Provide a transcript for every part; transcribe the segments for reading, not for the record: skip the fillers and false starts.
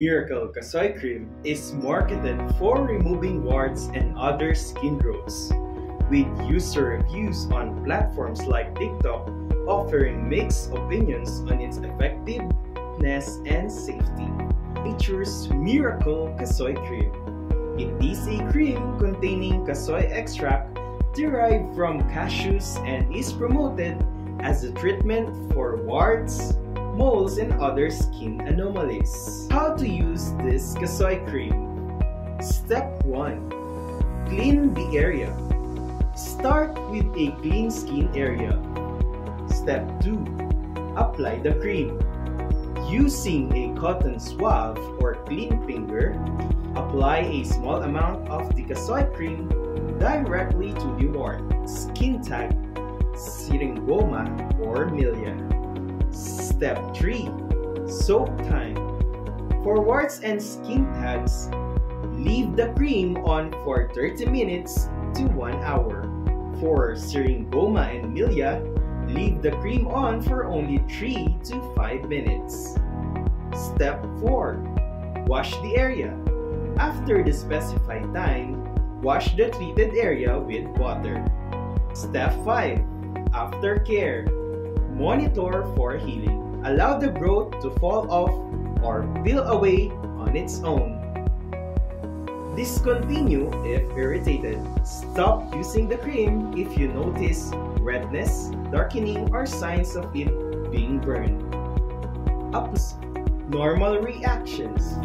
Miracle Kasoy Cream is marketed for removing warts and other skin growths, with user reviews on platforms like TikTok offering mixed opinions on its effectiveness and safety. Features Miracle Kasoy Cream. It is a cream containing kasoy extract derived from cashews and is promoted as a treatment for warts, moles, and other skin anomalies. How to use this kasoy cream? Step 1. Clean the area. Start with a clean skin area. Step 2. Apply the cream. Using a cotton swab or clean finger, apply a small amount of the kasoy cream directly to the wart, skin tag, syringoma, or milia. Step 3. Soak time. For warts and skin tags, leave the cream on for 30 minutes to 1 hour. For syringoma and milia, leave the cream on for only 3 to 5 minutes. Step 4. Wash the area. After the specified time, wash the treated area with water. Step 5. Aftercare. Monitor for healing. Allow the growth to fall off or peel away on its own. Discontinue if irritated. Stop using the cream if you notice redness, darkening, or signs of it being burned. Normal reactions.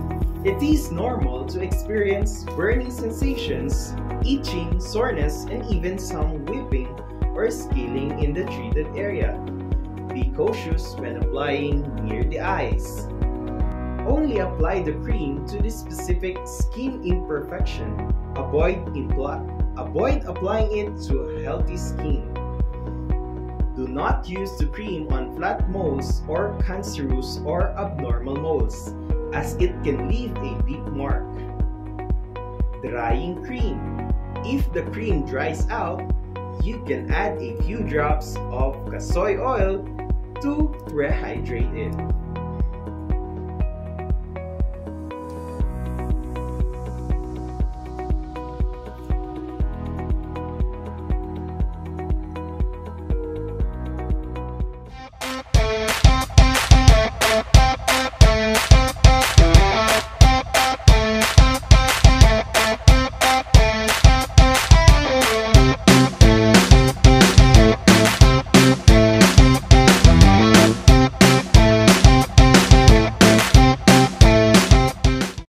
It is normal to experience burning sensations, itching, soreness, and even some whipping or scaling in the treated area. Be cautious when applying near the eyes. Only apply the cream to the specific skin imperfection. Avoid applying it to healthy skin. Do not use the cream on flat moles or cancerous or abnormal moles, as it can leave a deep mark. Drying cream. If the cream dries out, you can add a few drops of kasoy oil to rehydrate it.